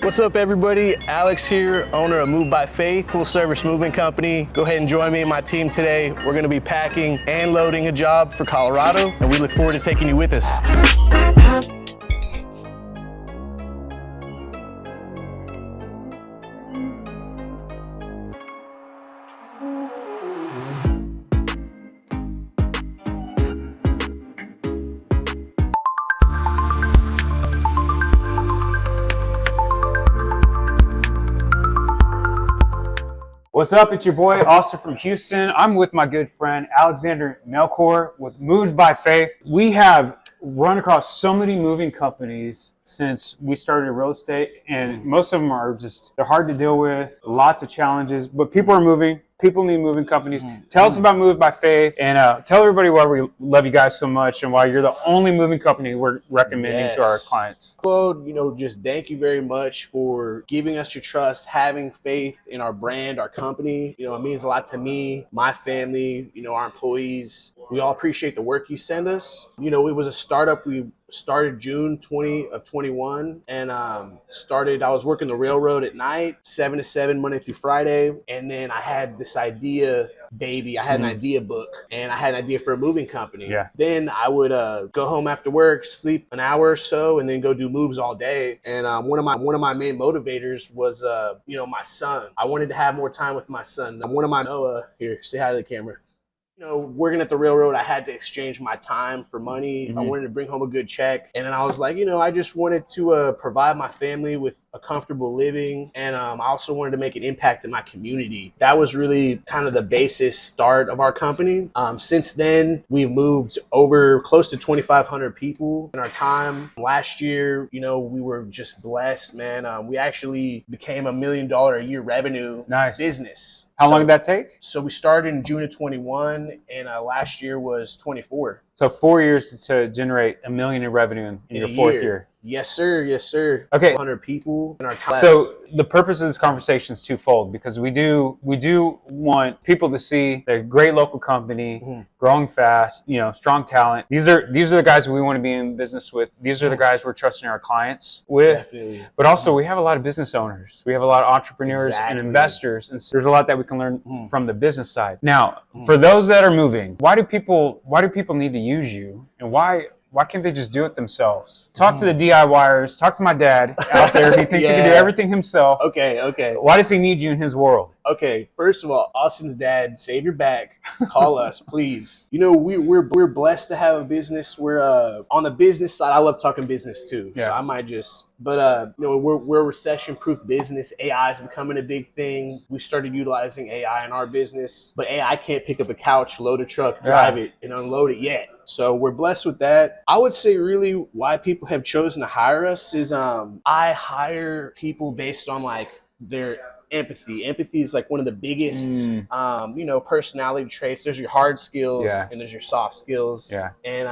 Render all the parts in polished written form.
What's up, everybody? Alex here, owner of Move by Faith, full service moving company. Go ahead and join me and my team today. We're going to be packing and loading a job for Colorado, and we look forward to taking you with us. What's up? It's your boy, Austin from Houston. I'm with my good friend, Alexander Melchor with Moved by Faith. We have run across so many moving companies since we started real estate, and most of them are just, they're hard to deal with, lots of challenges, but people are moving. People need moving companies. Tell us about Moved by Faith, and tell everybody why we love you guys so much and why you're the only moving company we're recommending to our clients. Well, just thank you very much for giving us your trust, having faith in our brand, our company. It means a lot to me, my family, our employees. We all appreciate the work you send us. It was a startup. We started June 20 of 21, and I was working the railroad at night, 7 to 7, Monday through Friday. And then I had this idea, baby. I had an idea book, and I had an idea for a moving company. Yeah. Then I would go home after work, sleep an hour or so, and then go do moves all day. And one of my main motivators was my son. I wanted to have more time with my son. Noah, here, say hi to the camera. Working at the railroad, I had to exchange my time for money if I wanted to bring home a good check. And then I was like, I just wanted to provide my family with a comfortable living. And I also wanted to make an impact in my community. That was really kind of the basis start of our company. Since then, we've moved over close to 2,500 people in our time. Last year, we were just blessed, man. We actually became $1 million a year revenue business. How long did that take? So we started in June of 21, and last year was 24. So 4 years to generate $1 million in revenue in your fourth year. Yes, sir. Yes, sir. Okay. 100 people in our time. So the purpose of this conversation is twofold, because we do want people to see they're a great local company, growing fast, strong talent. These are the guys we want to be in business with. These are the guys we're trusting our clients with. Definitely. But also we have a lot of business owners. We have a lot of entrepreneurs and investors, and there's a lot that we can learn from the business side. Now, for those that are moving, why do people need to use you, and why can't they just do it themselves? Talk to the DIYers. Talk to my dad out there. He thinks he can do everything himself. Okay. Why does he need you in his world? Okay, first of all, Austin's dad, save your back. Call us, please. We're blessed to have a business. We're on the business side. I love talking business too. Yeah. So I might just, but we're a recession-proof business. AI is becoming a big thing. We started utilizing AI in our business, but AI can't pick up a couch, load a truck, drive it, and unload it yet. So we're blessed with that. I would say really why people have chosen to hire us is I hire people based on their empathy. Empathy is one of the biggest, personality traits. There's your hard skills and there's your soft skills. Yeah. And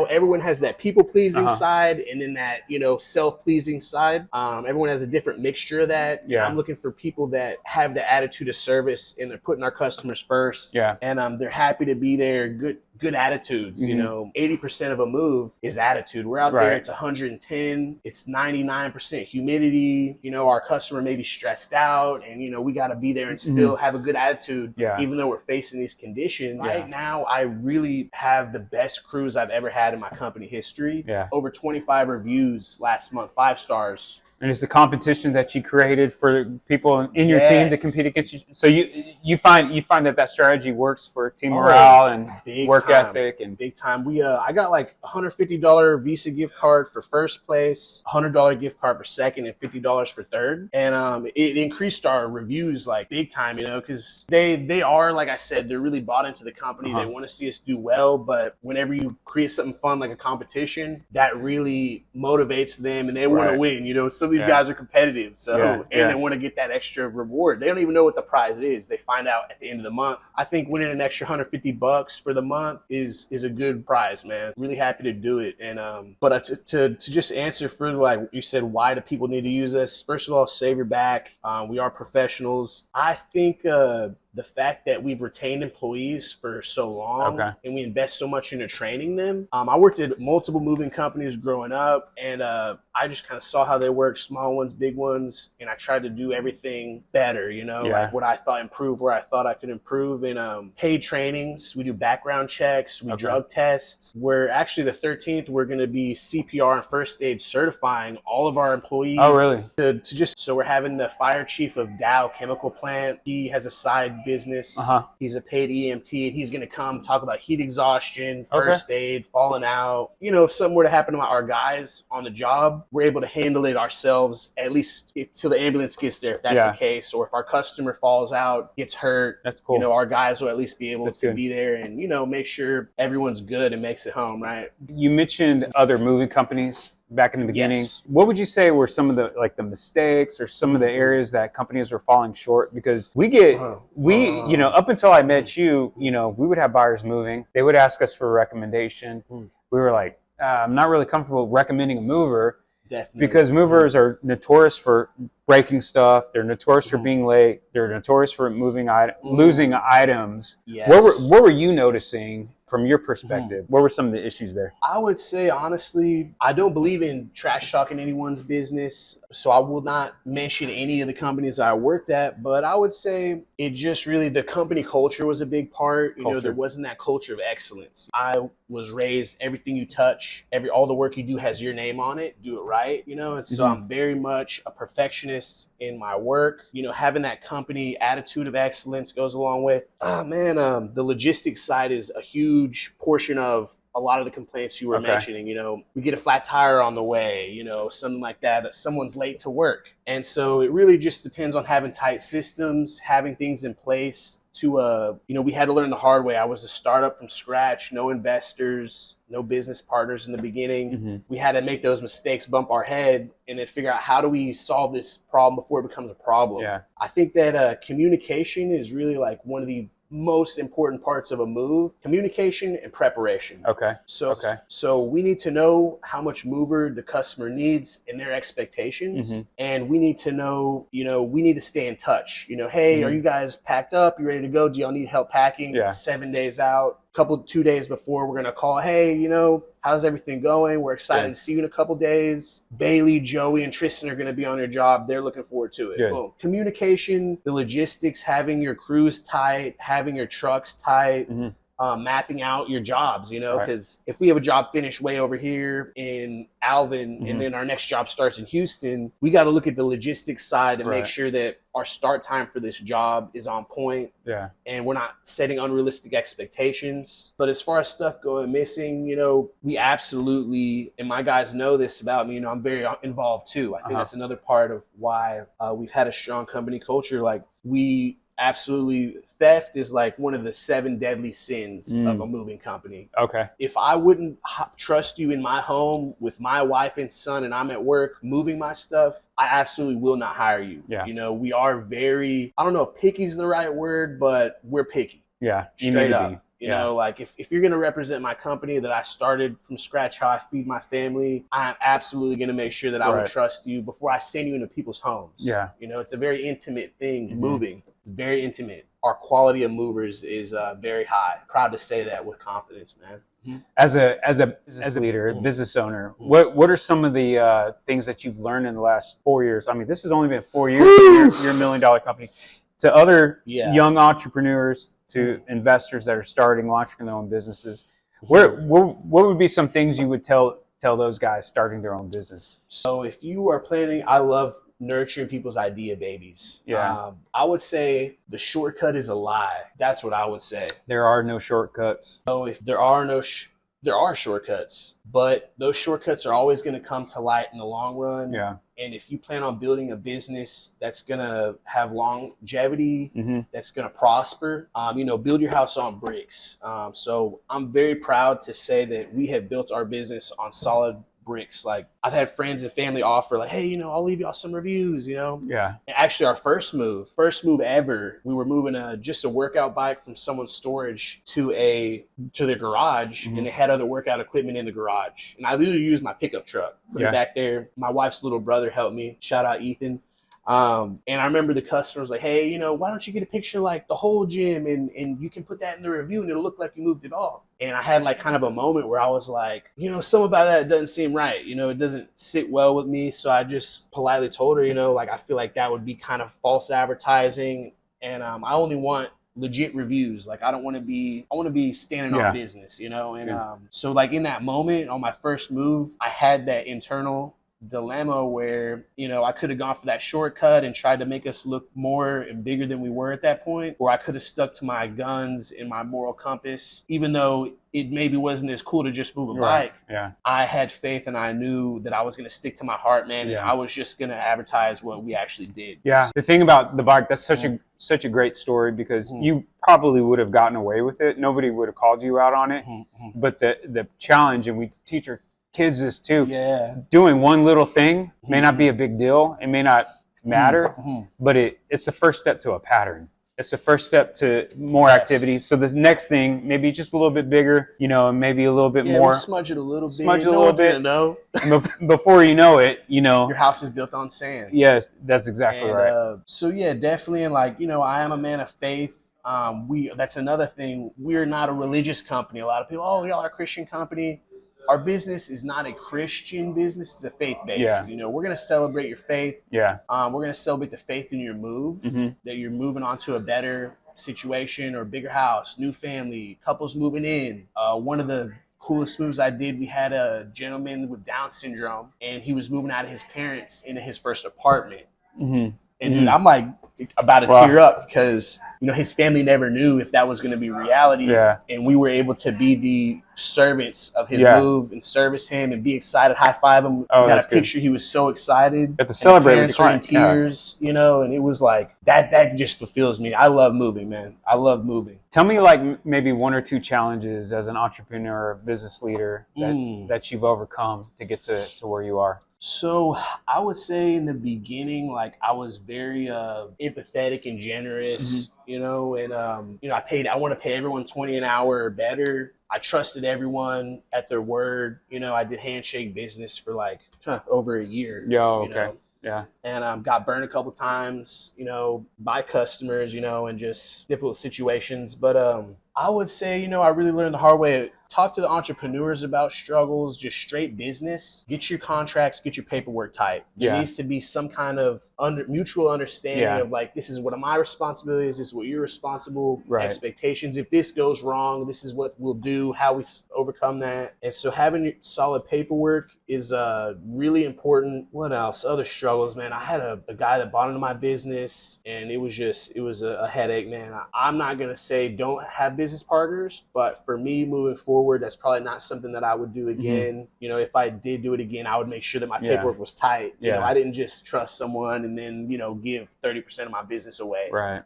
everyone has that people pleasing side, and then that self pleasing side. Everyone has a different mixture of that. Yeah. I'm looking for people that have the attitude of service, and they're putting our customers first. Yeah. And they're happy to be there. Good attitudes. 80% of a move is attitude. We're out there, it's 110, it's 99% humidity. Our customer may be stressed out, and we got to be there and still have a good attitude, even though we're facing these conditions. Right now, I really have the best crews I've ever had in my company history. Over 25 reviews last month, 5 stars. And it's the competition that you created for people in your team to compete against you. So you find that strategy works for team morale and work ethic and big time. I got $150 Visa gift card for first place, $100 gift card for second, and $50 for third. And it increased our reviews big time, because they are, like I said, they're really bought into the company. They want to see us do well. But whenever you create something fun like a competition, that really motivates them, and they want to win. Some of these guys are competitive, and they want to get that extra reward. They don't even know what the prize is. They find out at the end of the month. I think winning an extra $150 for the month is a good prize, man. Really happy to do it. And but to just answer further, you said, why do people need to use us? First of all, save your back. We are professionals. I think the fact that we've retained employees for so long and we invest so much into training them. I worked at multiple moving companies growing up, and I just kind of saw how they work, small ones, big ones, and I tried to do everything better, you know, like what I thought improved where I thought I could improve. In paid trainings, we do background checks, we drug tests. We're actually the 13th, we're going to be CPR and first aid certifying all of our employees. Oh, really? So we're having the fire chief of Dow Chemical Plant. He has a side business. He's a paid EMT, and he's going to come talk about heat exhaustion, first aid, falling out. You know, if something were to happen to our guys on the job, we're able to handle it ourselves, at least till the ambulance gets there, if that's the case. Or if our customer falls out, gets hurt, that's cool. You know, our guys will at least be able to be there and, you know, make sure everyone's good and makes it home, right? You mentioned other moving companies back in the beginning. What would you say were some of the mistakes or some of the areas that companies were falling short? Because we get, you know, up until I met you, you know, we would have buyers moving. They would ask us for a recommendation. We were like, I'm not really comfortable recommending a mover. Definitely. Because movers are notorious for breaking stuff. They're notorious for being late. They're notorious for losing items. Yes. What were you noticing from your perspective? What were some of the issues there? I would say, honestly, I don't believe in trash talking anyone's business, so I will not mention any of the companies that I worked at, but I would say it just really, the company culture was a big part. You know, there wasn't that culture of excellence. I was raised, everything you touch, all the work you do has your name on it, do it right, you know, and so I'm very much a perfectionist in my work. You know, having that company attitude of excellence goes a long way. The logistics side is a huge portion of a lot of the complaints you were mentioning. You know, we get a flat tire on the way, you know, something like that. Someone's late to work. And so it really just depends on having tight systems, having things in place to, you know, we had to learn the hard way. I was a startup from scratch, no investors, no business partners in the beginning. We had to make those mistakes, bump our head, and then figure out how do we solve this problem before it becomes a problem. I think that communication is really like one of the most important parts of a move: communication and preparation. So we need to know how much mover the customer needs and their expectations, and we need to know, you know, we need to stay in touch. You know, hey, are you guys packed up? You ready to go? Do y'all need help packing? 7 days out, 2 days before, we're gonna call, hey, you know, how's everything going? We're excited to see you in a couple days. Bailey, Joey, and Tristan are going to be on your job. They're looking forward to it. Boom. Communication, the logistics, having your crews tight, having your trucks tight, mapping out your jobs, you know, because if we have a job finished way over here in Alvin and then our next job starts in Houston, we got to look at the logistics side and make sure that our start time for this job is on point. And we're not setting unrealistic expectations. But as far as stuff going missing, you know, we absolutely, and my guys know this about me, you know, I'm very involved too. I think that's another part of why we've had a strong company culture. Like, we absolutely, theft is like one of the 7 deadly sins of a moving company. If I wouldn't trust you in my home with my wife and son, and I'm at work moving my stuff, I absolutely will not hire you. You know, we are very, I don't know if picky is the right word, but we're picky. Straight up. You know, like if you're going to represent my company that I started from scratch, how I feed my family, I'm absolutely going to make sure that I would trust you before I send you into people's homes. You know, it's a very intimate thing, moving. It's very intimate. Our quality of movers is very high. Proud to say that with confidence, man. As a leader, business owner, what are some of the things that you've learned in the last 4 years? I mean, this has only been 4 years. You're a $1 million company. To other young entrepreneurs, to investors that are starting, launching their own businesses, what would be some things you would tell those guys starting their own business? So if you are planning, I love nurturing people's idea babies. I would say the shortcut is a lie. That's what I would say. There are no shortcuts. So if there are shortcuts, but those shortcuts are always going to come to light in the long run. And if you plan on building a business that's going to have longevity, that's going to prosper, you know, build your house on bricks. So I'm very proud to say that we have built our business on solid bricks. Like, I've had friends and family offer, like, hey, you know, I'll leave y'all some reviews, you know? And actually, our first move ever, we were moving just a workout bike from someone's storage to their garage, and they had other workout equipment in the garage. And I literally used my pickup truck, put it back there. My wife's little brother helped me. Shout out Ethan. And I remember the customer was like, hey, why don't you get a picture like the whole gym and you can put that in the review and it'll look like you moved it all. And I had like kind of a moment where I was like, something about that doesn't seem right. It doesn't sit well with me. So I just politely told her, like, I feel like that would be kind of false advertising. And I only want legit reviews. Like, I want to be standing on business, and so like in that moment on my first move, I had that internal dilemma where I could have gone for that shortcut and tried to make us look more and bigger than we were at that point, or I could have stuck to my guns and my moral compass, even though it maybe wasn't as cool to just move a bike. I had faith and I knew that I was going to stick to my heart, man. And I was just going to advertise what we actually did. The thing about the bike, that's such a great story, because you probably would have gotten away with it. Nobody would have called you out on it. But the challenge, and we teach our kids this too, doing one little thing may not be a big deal. It may not matter, but it's the first step to a pattern. It's the first step to more activity. So the next thing, maybe just a little bit bigger, and maybe a little bit more. Smudge it a little bit. Smudge it a little bit. And before you know it, your house is built on sand. Yes, that's exactly right. So yeah, definitely. And like, I am a man of faith. That's another thing. We're not a religious company. A lot of people, y'all are a Christian company. Our business is not a Christian business. It's a faith-based. We're going to celebrate your faith. We're going to celebrate the faith in your move, that you're moving on to a better situation or bigger house, new family, couples moving in. One of the coolest moves I did, we had a gentleman with Down syndrome, and he was moving out of his parents into his first apartment. And dude, I'm like about to tear up because, his family never knew if that was going to be reality. And we were able to be the servants of his move and service him and be excited, high five him. We got a picture. He was so excited. Got to celebrate with the client. In tears, and it was like that just fulfills me. I love moving, man. I love moving. Tell me like maybe one or two challenges as an entrepreneur, business leader that you've overcome to get to where you are. So I would say in the beginning, like I was very empathetic and generous, and I want to pay everyone $20 an hour or better. I trusted everyone at their word. I did handshake business for like over a year. And got burned a couple times, by customers, and just difficult situations. But I would say, I really learned the hard way. Talk to the entrepreneurs about struggles, just straight business. Get your contracts, get your paperwork tight. There needs to be some kind of mutual understanding of like, this is what my responsibility is, this is what your responsible expectations. If this goes wrong, this is what we'll do, how we overcome that. And so having solid paperwork is really important. What else? Other struggles, man. I had a guy that bought into my business, and it was a headache, man. I'm not going to say don't have business partners, but for me moving forward, that's probably not something that I would do again. If I did do it again, I would make sure that my paperwork was tight. I didn't just trust someone and then, give 30% of my business away. Right.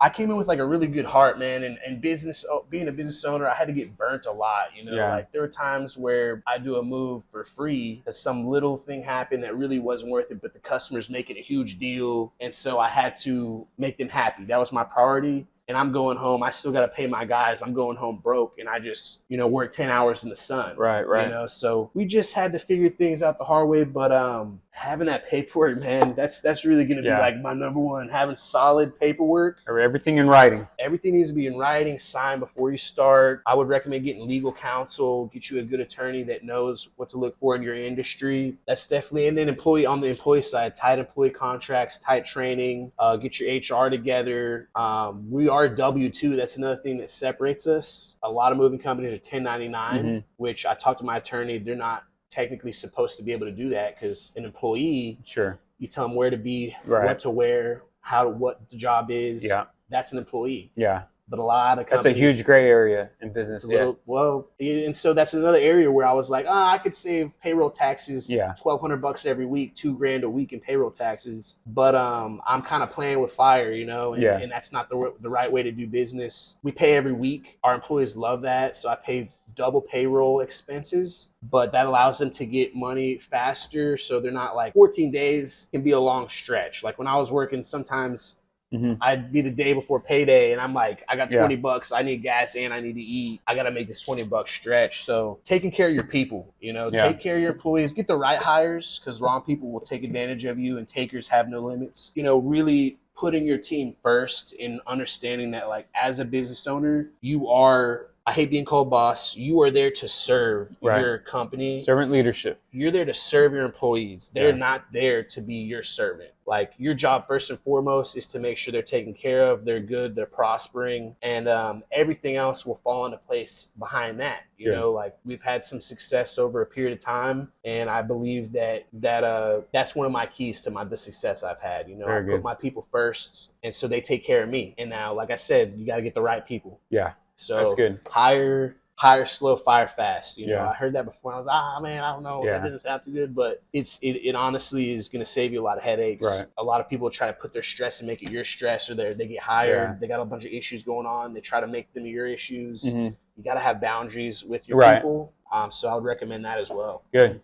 I came in with like a really good heart, man, and business, being a business owner, I had to get burnt a lot, like there were times where I do a move for free because some little thing happened that really wasn't worth it, but the customer's making a huge deal. And so I had to make them happy. That was my priority. And I'm going home. I still got to pay my guys. I'm going home broke. And I just, work 10 hours in the sun. Right. So we just had to figure things out the hard way. But having that paperwork, man, that's really going to be like my number one. Having solid paperwork. Or everything in writing. Everything needs to be in writing, signed before you start. I would recommend getting legal counsel, get you a good attorney that knows what to look for in your industry. That's definitely, and then on the employee side, tight employee contracts, tight training, get your HR together. We are W-2. That's another thing that separates us. A lot of moving companies are 1099, which I talked to my attorney. They're not technically supposed to be able to do that because an employee, you tell them where to be, what to wear, what the job is. That's an employee. But a lot of companies, that's a huge gray area in business. And so that's another area where I was like, I could save payroll taxes, $1,200 every week, $2,000 a week in payroll taxes. But I'm kind of playing with fire, and that's not the right way to do business. We pay every week. Our employees love that, so I pay double payroll expenses, but that allows them to get money faster. So they're not like 14 days can be a long stretch. Like when I was working, sometimes I'd be the day before payday, and I'm like, I got $20. I need gas and I need to eat. I got to make this $20 stretch. So taking care of your people, take care of your employees, get the right hires, because wrong people will take advantage of you, and takers have no limits. Really putting your team first and understanding that, like, as a business owner, you are, I hate being called boss, you are there to serve your company. Servant leadership. You're there to serve your employees. They're not there to be your servant. Like, your job first and foremost is to make sure they're taken care of, they're good, they're prospering, and everything else will fall into place behind that. Like, we've had some success over a period of time, and I believe that's one of my keys to the success I've had. I put my people first, and so they take care of me. And now, like I said, you got to get the right people. Yeah, so that's good. Hire slow, fire fast. I heard that before. I was man, I don't know. That doesn't sound too good, but it honestly is going to save you a lot of headaches. Right. A lot of people try to put their stress and make it your stress, or they get hired. They got a bunch of issues going on. They try to make them your issues. You got to have boundaries with your people. So I would recommend that as well. Good.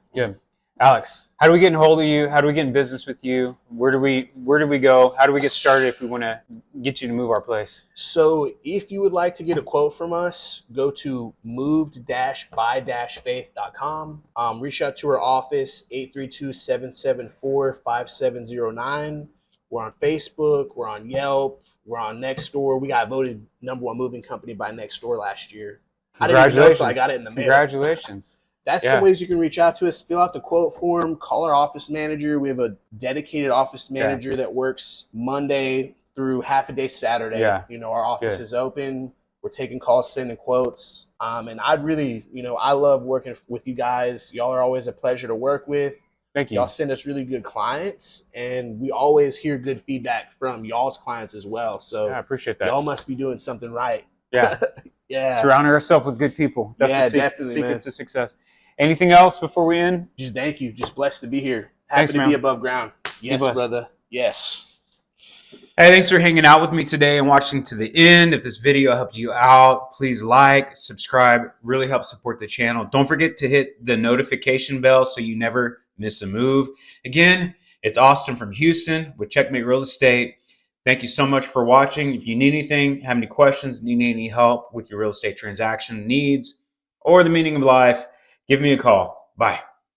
Alex, how do we get in hold of you? How do we get in business with you? Where do we go? How do we get started if we want to get you to move our place? So if you would like to get a quote from us, go to moved-by-faith.com. Reach out to our office, 832-774-5709. We're on Facebook. We're on Yelp. We're on Nextdoor. We got voted #1 moving company by Nextdoor last year. I didn't even know until I got it in the mail. Congratulations. That's some ways you can reach out to us. Fill out the quote form. Call our office manager. We have a dedicated office manager that works Monday through half a day Saturday. Our office is open. We're taking calls, sending quotes. And I'd really, I love working with you guys. Y'all are always a pleasure to work with. Thank you. Y'all send us really good clients, and we always hear good feedback from y'all's clients as well. So I appreciate that. Y'all must be doing something right. Yeah. Surrounding ourselves with good people. That's the definitely, secret to success. Anything else before we end? Just thank you. Just blessed to be here. Happy to be above ground. Yes, brother. Yes. Hey, thanks for hanging out with me today and watching to the end. If this video helped you out, please like, subscribe. Really helps support the channel. Don't forget to hit the notification bell so you never miss a move. Again, it's Austin from Houston with Checkmate Real Estate. Thank you so much for watching. If you need anything, have any questions, need any help with your real estate transaction needs or the meaning of life, give me a call. Bye.